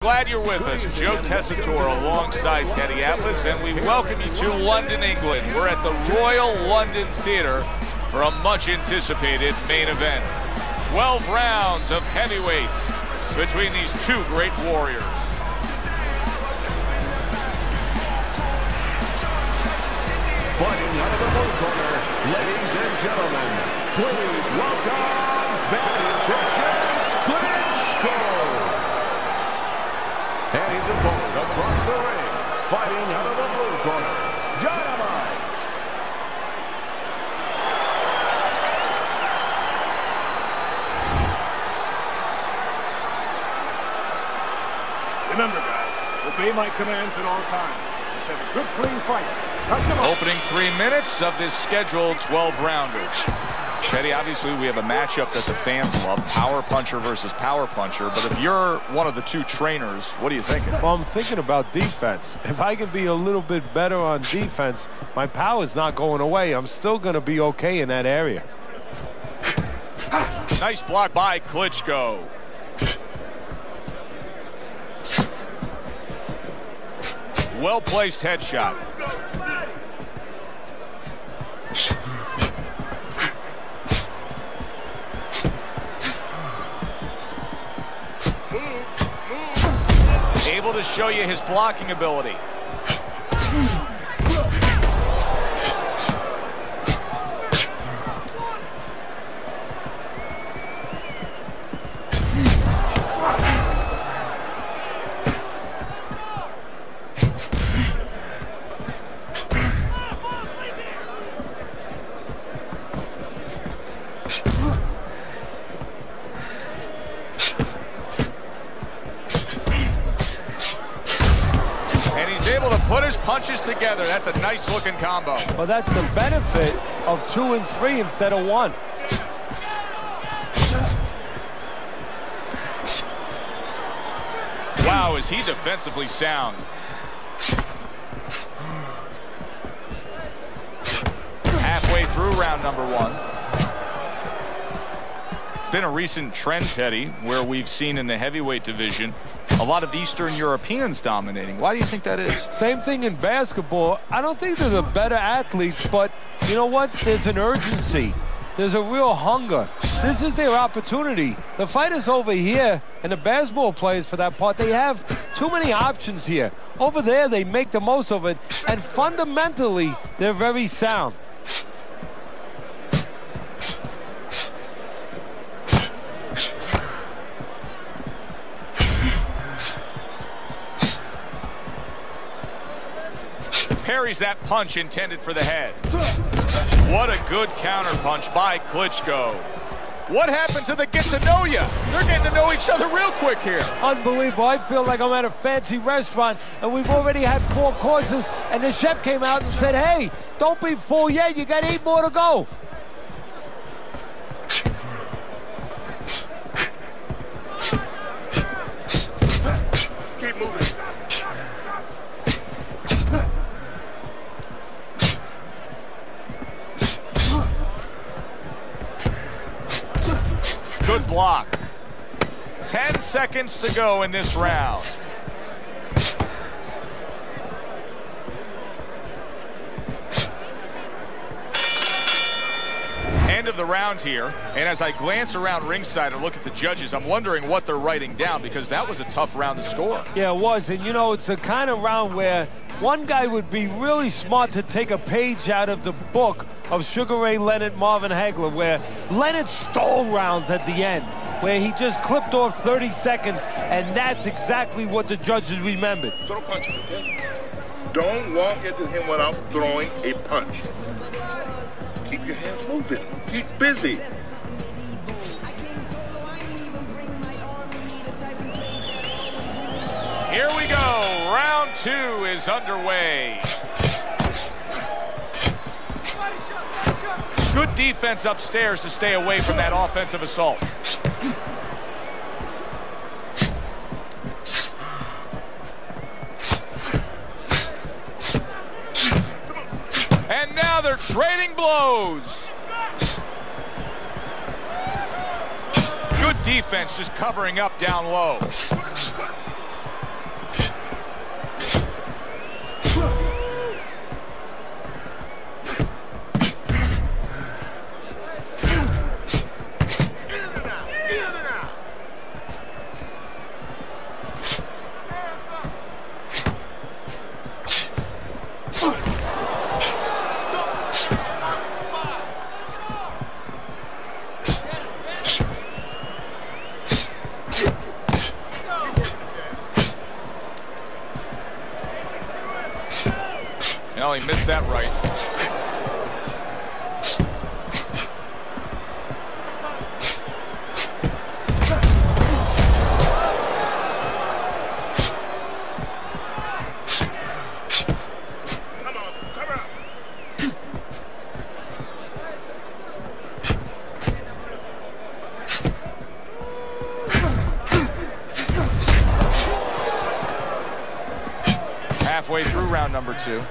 Glad you're with us. Joe Tessitore alongside Teddy Atlas, and we welcome you to London, England. We're at the Royal London Theatre for a much-anticipated main event. 12 rounds of heavyweights between these two great warriors. Fighting out of the blue corner, ladies and gentlemen, please welcome back to Klitschko. And his opponent across the ring, fighting out of the blue corner, Dynamite. Remember, guys, obey my commands at all times. Let's have a good, clean fight. Opening 3 minutes of this scheduled 12-rounders. Teddy, obviously we have a matchup that the fans love, power puncher versus power puncher, but if you're one of the two trainers, what are you thinking? Well, I'm thinking about defense. If I can be a little bit better on defense, my power's not going away. I'm still going to be okay in that area. Nice block by Klitschko. Well-placed headshot. Able to show you his blocking ability. Able to put his punches together. That's a nice looking combo. Well, that's the benefit of 2 and 3 instead of 1. Wow, is he defensively sound. Halfway through round number 1. It's been a recent trend, Teddy, where we've seen in the heavyweight division a lot of Eastern Europeans dominating. Why do you think that is? Same thing in basketball. I don't think they're the better athletes, but you know what? There's an urgency. There's a real hunger. This is their opportunity. The fighters over here, and the basketball players for that part, they have too many options here. Over there, they make the most of it, and fundamentally, they're very sound. Parries that punch intended for the head. What a good counter punch by Klitschko. What happened to the get to know ya? They're getting to know each other real quick here. Unbelievable. I feel like I'm at a fancy restaurant and we've already had 4 courses and the chef came out and said, hey, don't be full yet. You got 8 more to go. Keep moving. Good block. 10 seconds to go in this round. End of the round here, and as I glance around ringside and look at the judges, I'm wondering what they're writing down, because that was a tough round to score. Yeah, it was, and you know, it's the kind of round where one guy would be really smart to take a page out of the book of Sugar Ray Leonard, Marvin Hagler, where Leonard stole rounds at the end, where he just clipped off 30 seconds, and that's exactly what the judges remembered. Throw punches, okay? Don't walk into him without throwing a punch. Keep your hands moving. Keep busy. Here we go. Round 2 is underway. Good defense upstairs to stay away from that offensive assault. And now they're trading blows. Good defense just covering up down low. No, he missed that right. Halfway through round number 2.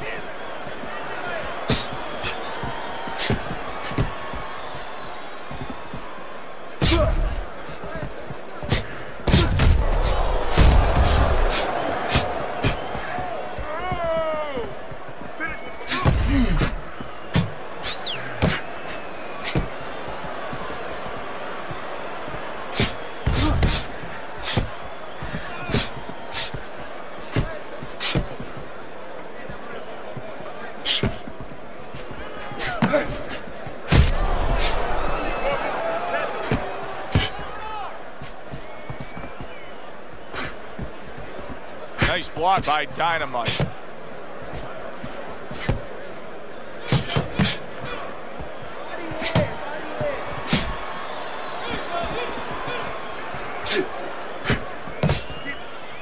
Nice block by Dynamite.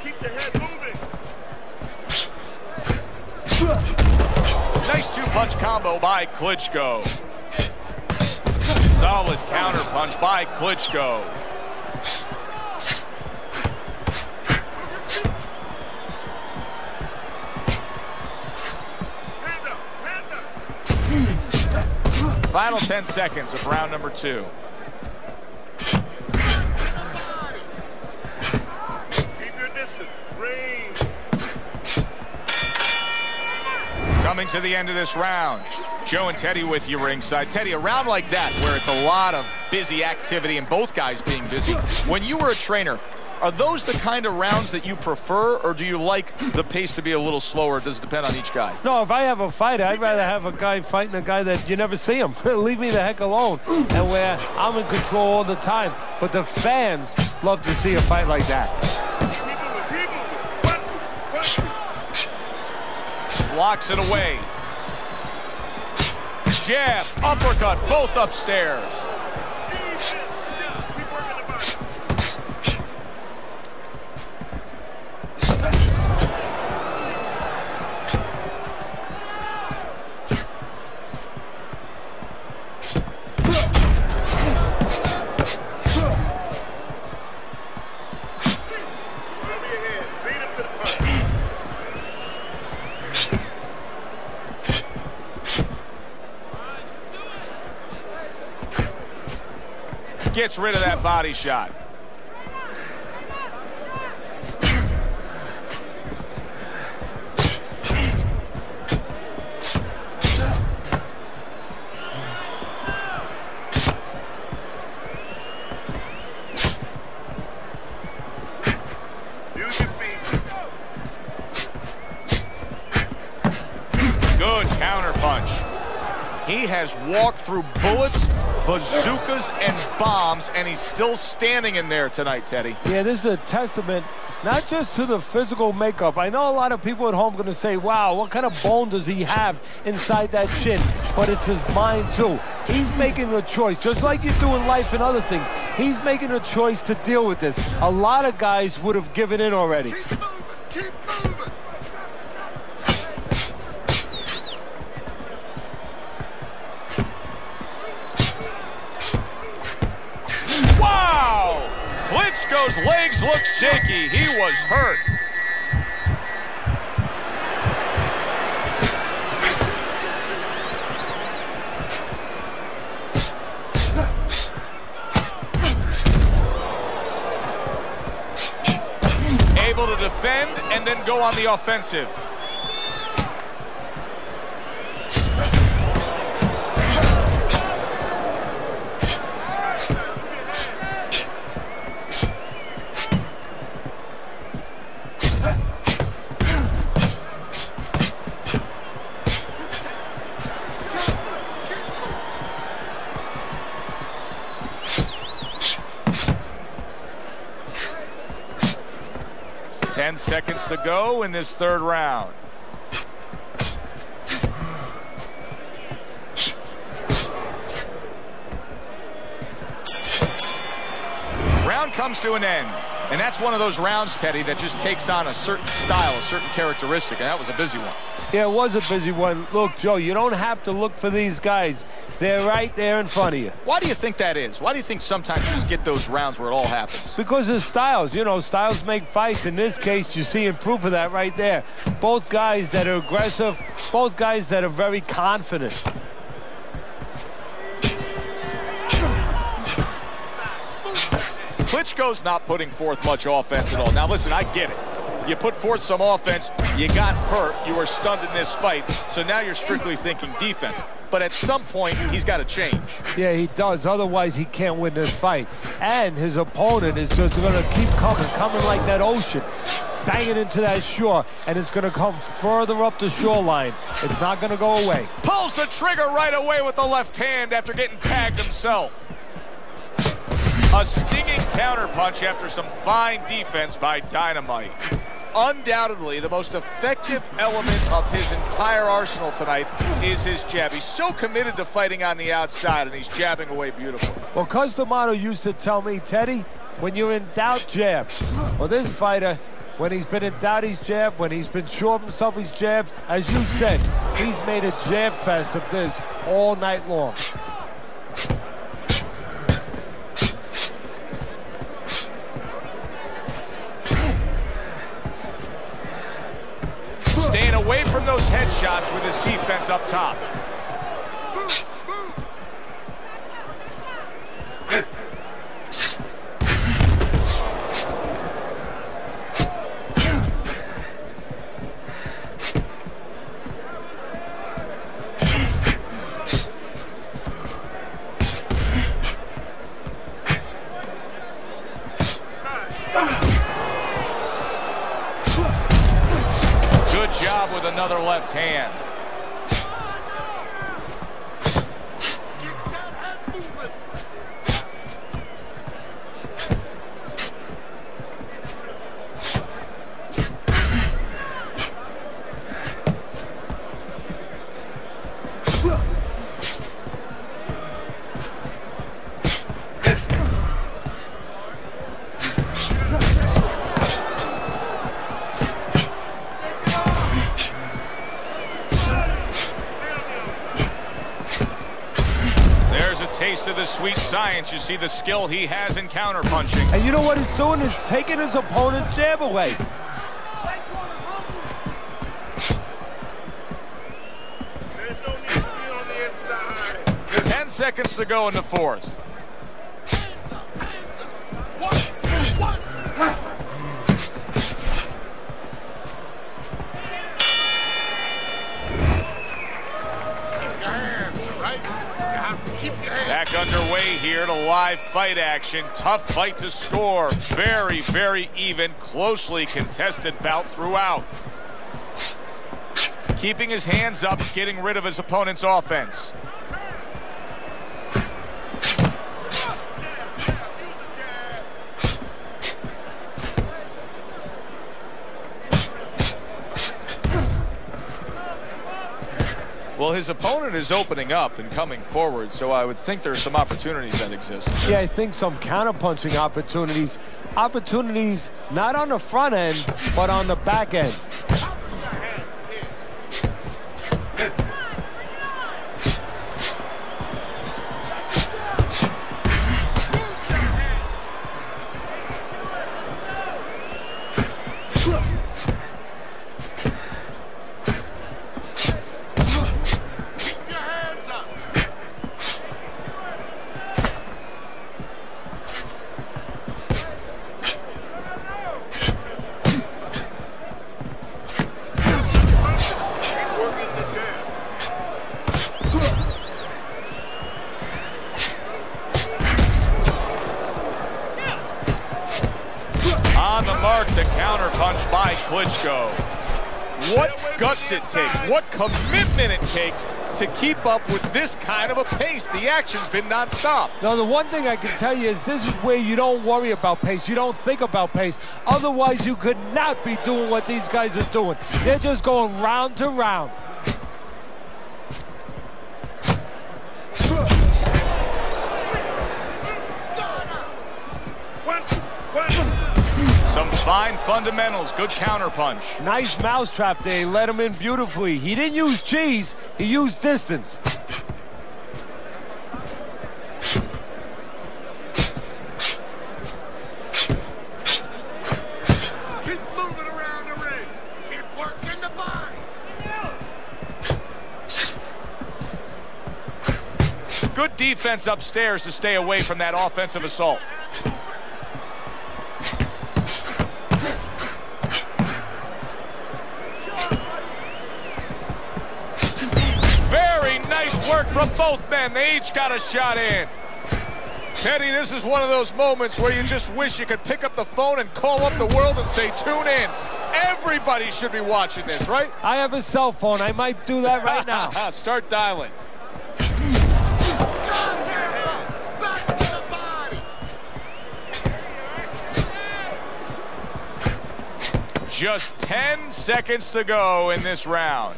Keep the head moving. Nice two-punch combo by Klitschko. Solid counter punch by Klitschko. Final 10 seconds of round number 2. Keep your distance. Range. Coming to the end of this round. Joe and Teddy with you ringside. Teddy, a round like that where it's a lot of busy activity and both guys being busy. When you were a trainer, are those the kind of rounds that you prefer, or do you like the pace to be a little slower? Does it depend on each guy? No, if I have a fight, I'd rather have a guy fighting a guy that you never see him. Leave me the heck alone. And where I'm in control all the time. But the fans love to see a fight like that. Blocks it away. Jab, uppercut, both upstairs. Gets rid of that body shot. Use your feet. Good counter punch. He has walked through bullets, bazookas, and bombs, and he's still standing in there tonight, Teddy. Yeah, this is a testament not just to the physical makeup. I know a lot of people at home are going to say, wow, what kind of bone does he have inside that chin? But it's his mind, too. He's making a choice, just like you do in life and other things. He's making a choice to deal with this. A lot of guys would have given in already. Keep moving. Keep moving. Wow! Klitschko's legs look shaky. He was hurt. Able to defend and then go on the offensive. Seconds to go in this third round. round comes to an end. And that's one of those rounds, Teddy, that just takes on a certain style, a certain characteristic, and that was a busy one. Yeah, it was a busy one. Look, Joe, you don't have to look for these guys. They're right there in front of you. Why do you think that is? Why do you think sometimes you just get those rounds where it all happens? Because of styles. You know, styles make fights. In this case, you're seeing proof of that right there. Both guys that are aggressive, both guys that are very confident. Klitschko's not putting forth much offense at all. Now, listen, I get it. You put forth some offense, you got hurt, you were stunned in this fight, so now you're strictly thinking defense. But at some point, he's got to change. Yeah, he does. Otherwise, he can't win this fight. And his opponent is just going to keep coming like that ocean, banging into that shore, and it's going to come further up the shoreline. It's not going to go away. Pulls the trigger right away with the left hand after getting tagged himself. A stinging counterpunch after some fine defense by Dynamite. Undoubtedly, the most effective element of his entire arsenal tonight is his jab. He's so committed to fighting on the outside, and he's jabbing away beautifully. Well, Customato used to tell me, Teddy, when you're in doubt, jab. Well, this fighter, when he's been in doubt, he's jabbed. When he's been sure of himself, he's jabbed. As you said, he's made a jab fest of this all night long. Staying away from those headshots with his defense up top. Job with another left hand. Taste of the sweet science. You see the skill he has in counterpunching. And you know what he's doing is taking his opponent's jab away. There's no need to be on the inside. 10 seconds to go in the fourth. Back underway here to live fight action. Tough fight to score. Very, very even, closely contested bout throughout. Keeping his hands up, getting rid of his opponent's offense. Well, his opponent is opening up and coming forward, so I would think there's some opportunities that exist. Yeah, I think some counterpunching opportunities. Opportunities not on the front end, but on the back end. On the mark, the counterpunch by Klitschko. What guts it takes, what commitment it takes to keep up with this kind of a pace. The action's been nonstop. Now, the one thing I can tell you is this is where you don't worry about pace. You don't think about pace. Otherwise, you could not be doing what these guys are doing. They're just going round to round. Fine fundamentals, good counterpunch. Nice mousetrap there. He let him in beautifully. He didn't use cheese, he used distance. Keep moving around the ring. Keep working the body. Good defense upstairs to stay away from that offensive assault. Very nice work from both men. They each got a shot in. Teddy, this is one of those moments where you just wish you could pick up the phone and call up the world and say, tune in. Everybody should be watching this, right? I have a cell phone. I might do that right now. Start dialing. Back to the body. Just 10 seconds to go in this round.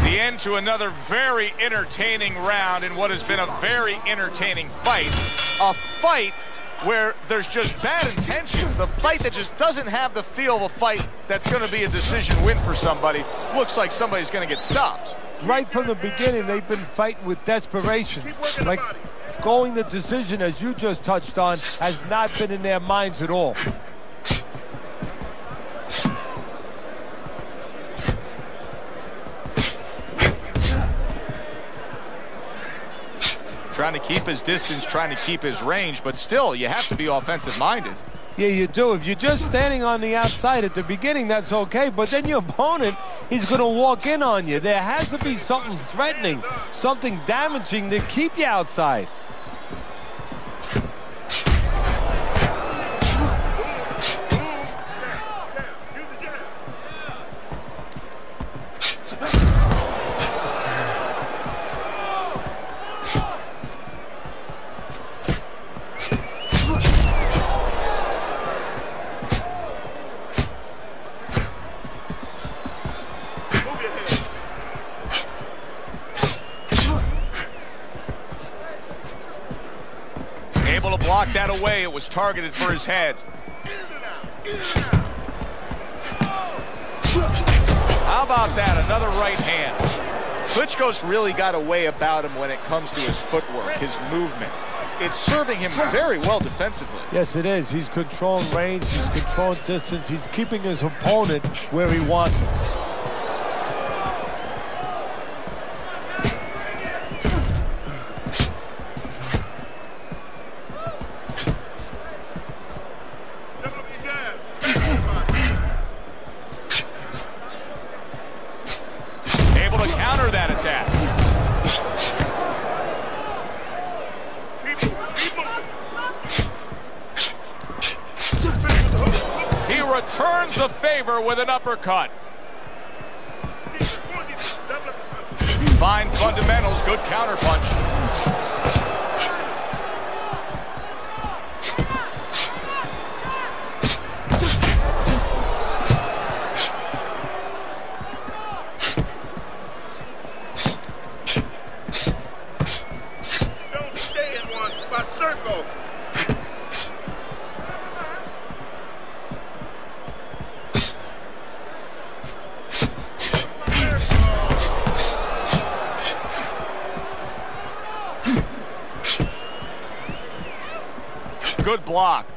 The end to another very entertaining round in what has been a very entertaining fight. A fight where there's just bad intentions. The fight that just doesn't have the feel of a fight that's going to be a decision win for somebody. Looks like somebody's going to get stopped. Right from the beginning, they've been fighting with desperation. Like going the decision, as you just touched on, has not been in their minds at all. Trying to keep his distance, trying to keep his range, but still, you have to be offensive-minded. Yeah, you do. If you're just standing on the outside at the beginning, that's okay. But then your opponent, he's going to walk in on you. There has to be something threatening, something damaging to keep you outside. Able to block that away. It was targeted for his head. How about that? Another right hand. Klitschko's really got a way about him when it comes to his footwork, his movement. It's serving him very well defensively. Yes, it is. He's controlling range. He's controlling distance. He's keeping his opponent where he wants him. Returns the favor with an uppercut. Fine fundamentals, good counterpunch. Don't stay in one spot, circle. Good block.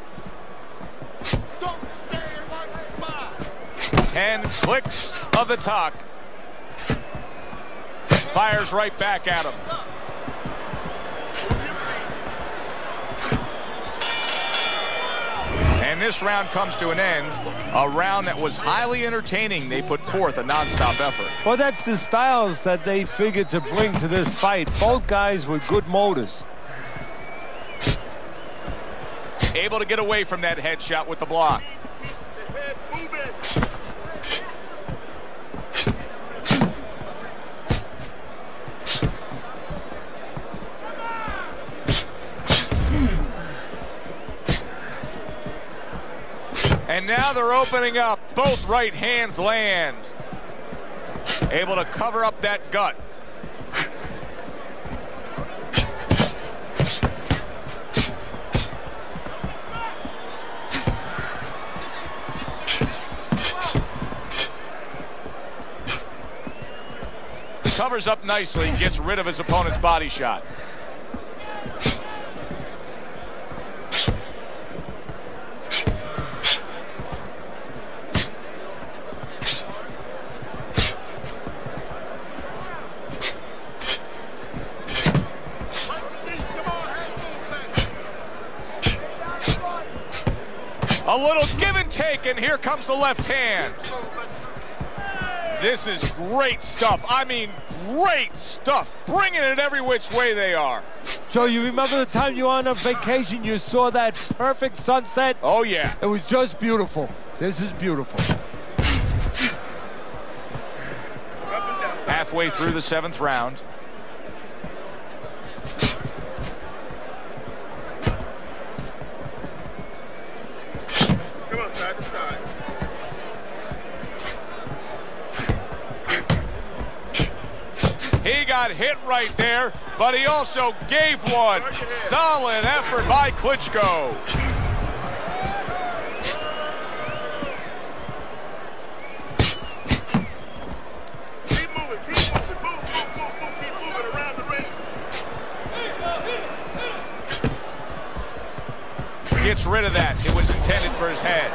Don't stay in one spot. 10 clicks of the tuck. Fires right back at him. And this round comes to an end. A round that was highly entertaining. They put forth a non-stop effort. Well, that's the styles that they figured to bring to this fight. Both guys with good motors. Able to get away from that headshot with the block. The head moving. And now they're opening up. Both right hands land. Able to cover up that gut. Covers up nicely, gets rid of his opponent's body shot. A little give and take, and here comes the left hand. This is great stuff. I mean, great stuff. Bringing it every which way they are. Joe, you remember the time you were on a vacation, you saw that perfect sunset? Oh, yeah. It was just beautiful. This is beautiful. Halfway through the 7th round. Come on, side to side. He got hit right there, but he also gave one. Solid effort by Klitschko. Keep moving, keep moving around the ring. Gets rid of that. It was intended for his head.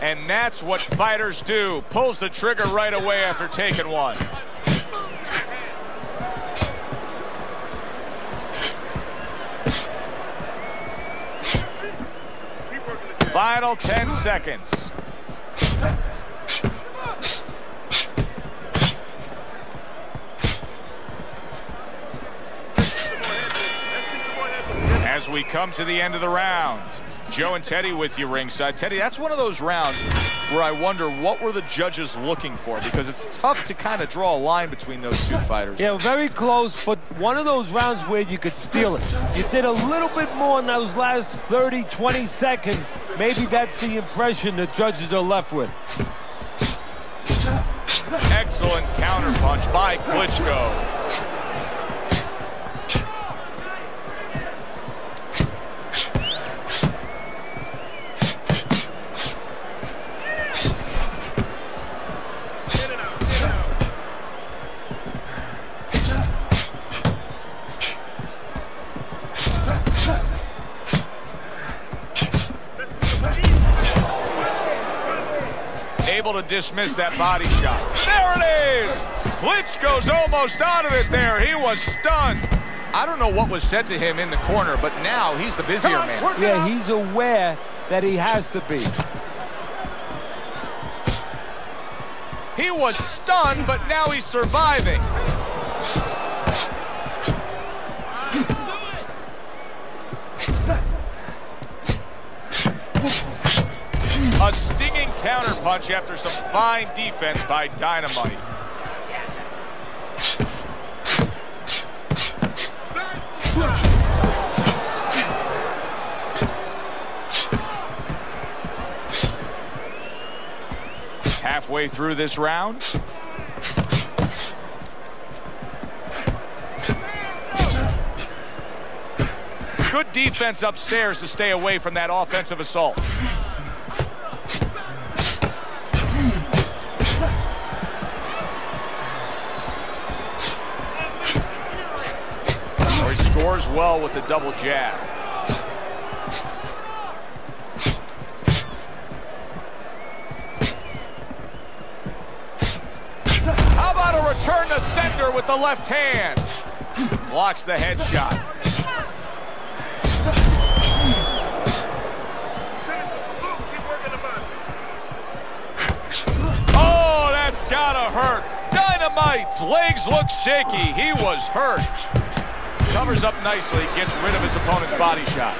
And that's what fighters do. Pulls the trigger right away after taking one. Final 10 seconds. As we come to the end of the round, Joe and Teddy with you ringside. Teddy, that's one of those rounds where I wonder what were the judges looking for, because it's tough to kind of draw a line between those two fighters. Yeah, very close, but one of those rounds where you could steal it. You did a little bit more in those last 30, 20 seconds. Maybe that's the impression the judges are left with. Excellent counterpunch by Klitschko. Able to dismiss that body shot. There it is! Klitschko's almost out of it there. He was stunned. I don't know what was said to him in the corner, but now he's the busier man. Yeah, he's aware that he has to be. He was stunned, but now he's surviving. A stinging counterpunch after some fine defense by Dynamite. Halfway through this round. Good defense upstairs to stay away from that offensive assault. He scores well with the double jab. How about a return to sender with the left hand? Blocks the headshot. Oh, that's gotta hurt. Dynamite's legs look shaky. He was hurt. Covers up nicely, gets rid of his opponent's body shot.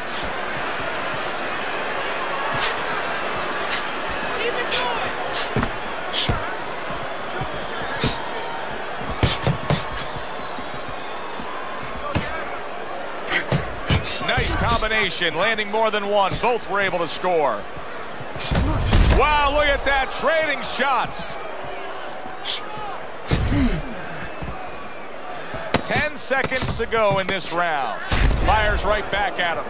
combination, landing more than one. Both were able to score. Wow, look at that, trading shots. 10 seconds to go in this round. Fires right back at him.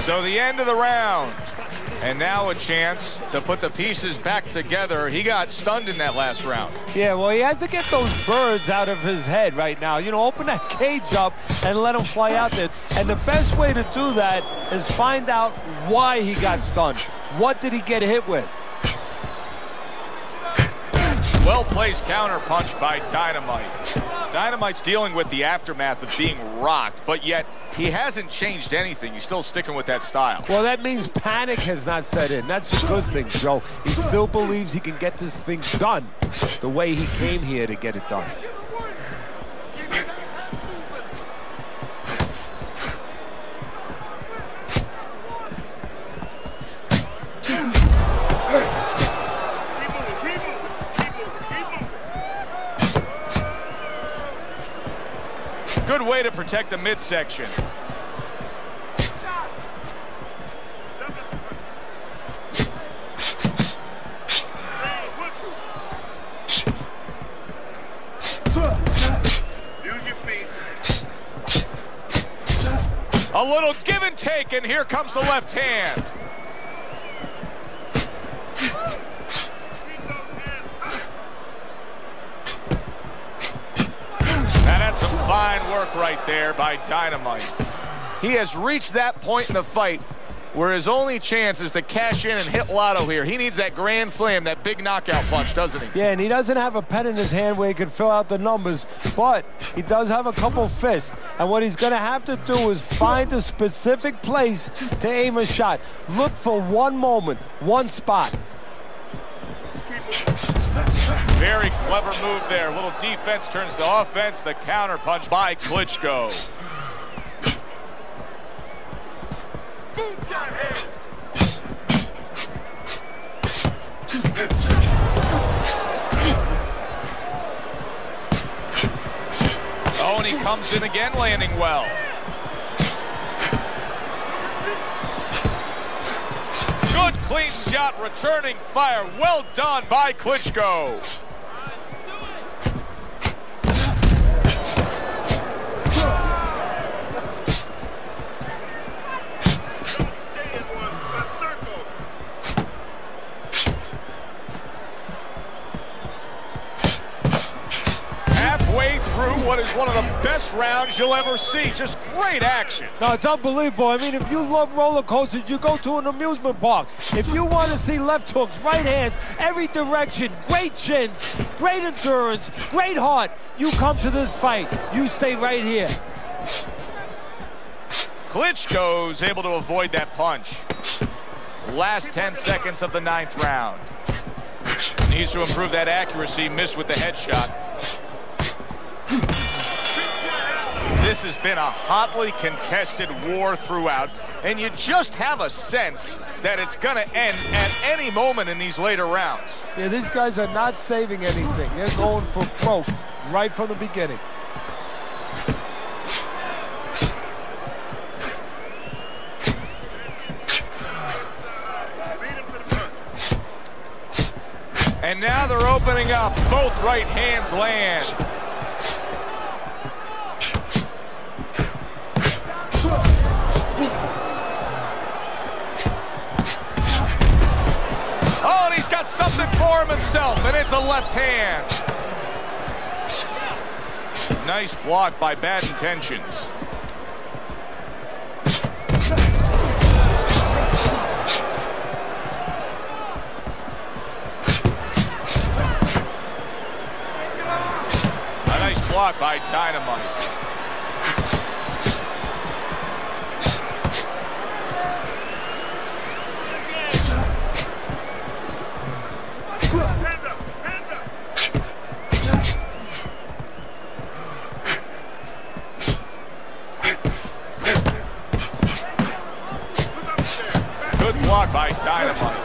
So the end of the round. And now a chance to put the pieces back together. He got stunned in that last round. Yeah, well, he has to get those birds out of his head right now. You know, open that cage up and let him fly out there. And the best way to do that is find out why he got stunned. What did he get hit with? Well-placed counter punch by Dynamite. Dynamite's dealing with the aftermath of being rocked, but yet he hasn't changed anything. He's still sticking with that style. Well, that means panic has not set in. That's a good thing, Joe. He still believes he can get this thing done the way he came here to get it done. Good way to protect the midsection. A little give and take, and here comes the left hand. Now that's some fine work right there by Dynamite. He has reached that point in the fight where his only chance is to cash in and hit lotto here. He needs that grand slam, that big knockout punch, doesn't he? Yeah, and he doesn't have a pen in his hand where he can fill out the numbers, but he does have a couple fists. And what he's going to have to do is find a specific place to aim a shot. Look for one moment, one spot. Very clever move there. A little defense turns to offense. The counter punch by Klitschko. Oh, and he comes in again, landing well. Good clean shot, returning fire. Well done by Klitschko. Halfway through what is one of the best rounds you'll ever see. Just great action. No, it's unbelievable. I mean, if you love roller coasters, you go to an amusement park. If you want to see left hooks, right hands, every direction, great chins, great endurance, great heart, you come to this fight. You stay right here. Klitschko's able to avoid that punch. Last 10 seconds of the 9th round. Needs to improve that accuracy. Missed with the headshot. This has been a hotly contested war throughout, and you just have a sense that it's going to end at any moment in these later rounds. Yeah, these guys are not saving anything. They're going for broke right from the beginning. And now they're opening up. Both right hands land. Oh, and he's got something for him himself, and it's a left hand. Nice block by Bad Intentions. A nice block by Dynamite. Good block by Dynamite.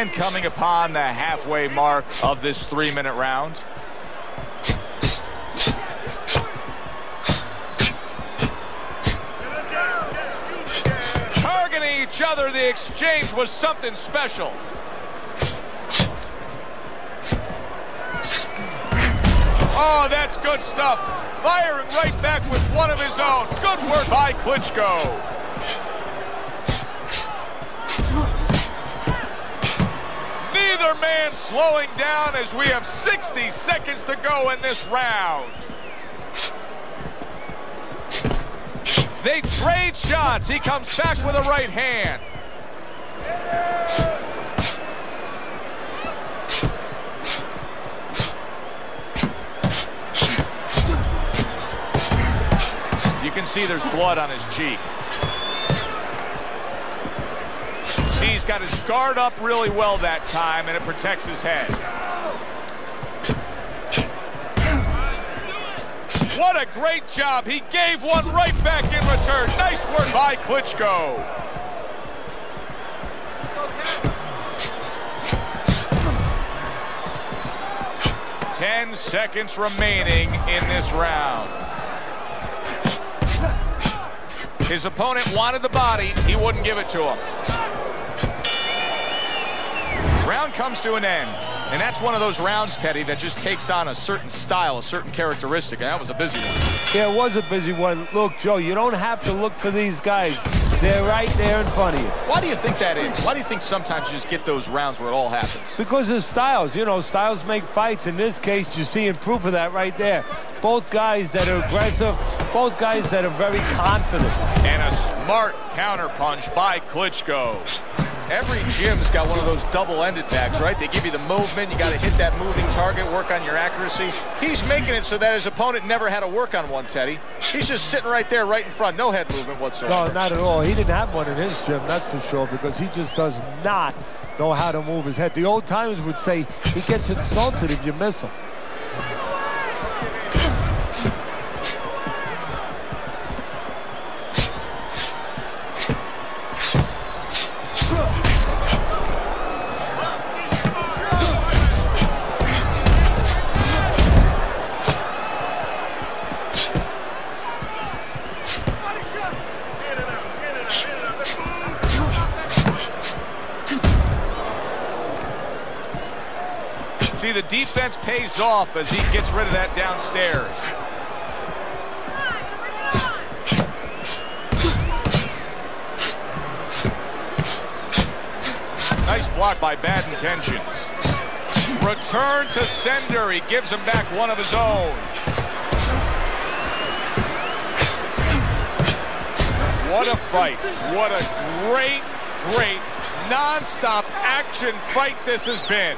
And coming upon the halfway mark of this 3-minute round. Targeting each other, the exchange was something special. Oh, that's good stuff. Firing right back with one of his own. Good work by Klitschko. Neither man slowing down as we have 60 seconds to go in this round. They trade shots. He comes back with a right hand. You can see there's blood on his cheek. See, he's got his guard up really well that time, and it protects his head. What a great job. He gave one right back in return. Nice work by Klitschko. Ten seconds remaining in this round. His opponent wanted the body. He wouldn't give it to him. Round comes to an end. And that's one of those rounds, Teddy, that just takes on a certain style, a certain characteristic. And that was a busy one. Yeah, it was a busy one. Look, Joe, you don't have to look for these guys. They're right there in front of you. Why do you think that is? Why do you think sometimes you just get those rounds where it all happens? Because of styles. You know, styles make fights. In this case, you're seeing proof of that right there. Both guys that are aggressive, both guys that are very confident. And a smart counterpunch by Klitschko. Every gym's got one of those double-ended bags, right? They give you the movement. You got to hit that moving target, work on your accuracy. He's making it so that his opponent never had to work on one, Teddy. He's just sitting right there, right in front. No head movement whatsoever. No, not at all. He didn't have one in his gym, that's for sure, because he just does not know how to move his head. The old timers would say he gets insulted if you miss him. See, the defense pays off as he gets rid of that downstairs. Nice block by Bad Intentions. Return to sender. He gives him back one of his own. What a fight. What a great, great, non-stop action fight this has been.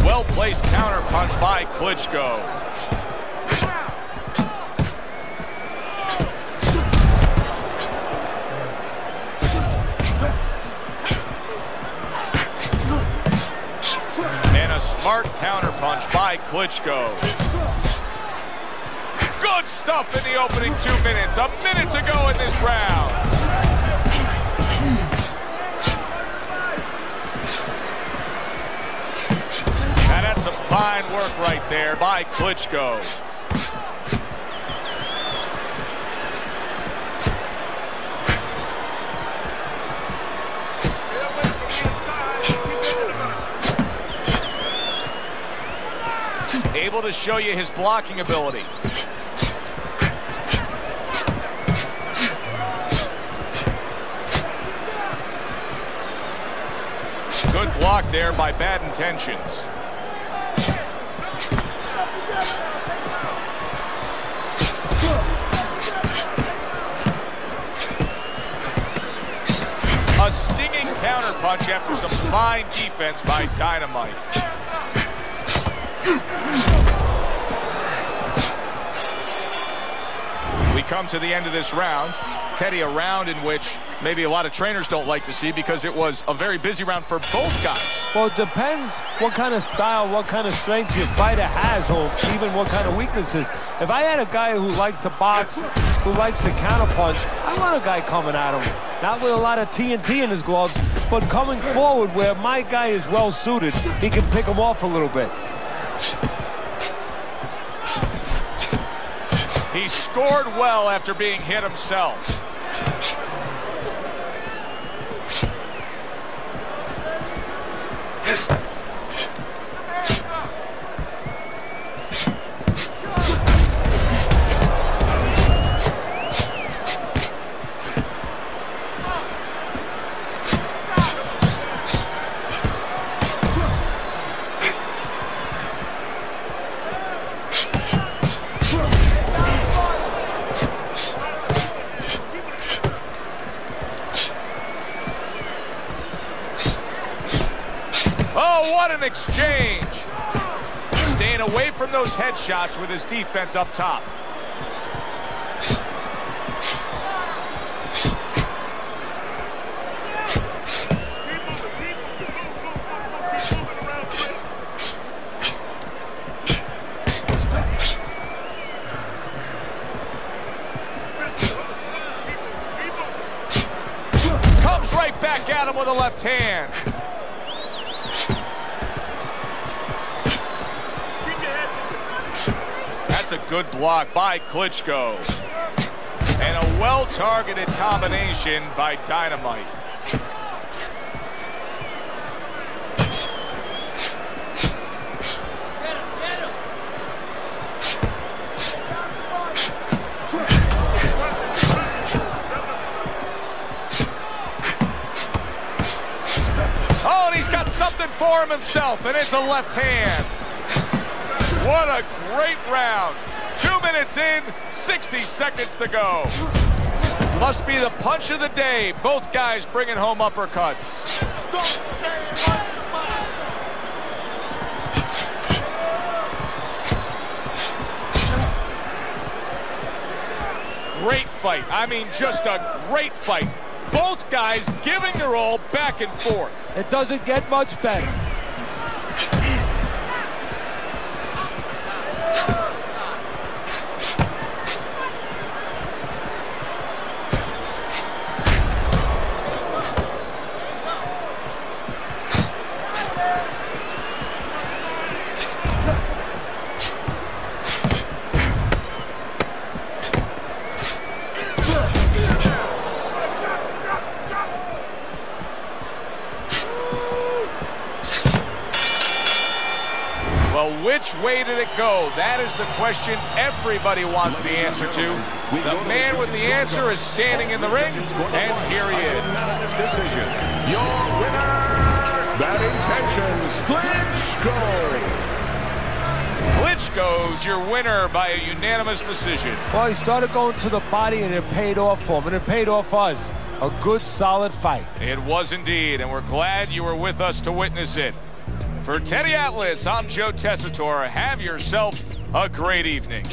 Well-placed counterpunch by Klitschko. And a smart counterpunch by Klitschko. Good stuff in the opening 2 minutes. A minute to go in this round. And that's some fine work right there by Klitschko. Able to show you his blocking ability. Good block there by Bad Intentions. A stinging counterpunch after some fine defense by Dynamite. We come to the end of this round. Teddy, a round in which maybe a lot of trainers don't like to see because it was a very busy round for both guys. Well, it depends what kind of style, what kind of strength your fighter has, or even what kind of weaknesses. If I had a guy who likes to box, who likes to counterpunch, I want a guy coming at him. Not with a lot of TNT in his gloves, but coming forward where my guy is well suited, he can pick him off a little bit. He scored well after being hit himself. Oh, what an exchange! Staying away from those headshots with his defense up top. Comes right back at him with a left hand. That's a good block by Klitschko. And a well-targeted combination by Dynamite. Oh, and he's got something for him himself, and it's a left hand. What a great round. 2 minutes in, 60 seconds to go. Must be the punch of the day. Both guys bringing home uppercuts. Great fight. I mean, just a great fight. Both guys giving their all back and forth. It doesn't get much better. Well, which way did it go? That is the question everybody wants the answer to. The man with the answer is standing in the ring, and here he is. Decision. Your winner, bad intentions, Klitschko. Klitschko's your winner by a unanimous decision. Well, he started going to the body, and it paid off for him, and it paid off for us. A good, solid fight. It was indeed, and we're glad you were with us to witness it. For Teddy Atlas, I'm Joe Tessitore. Have yourself a great evening.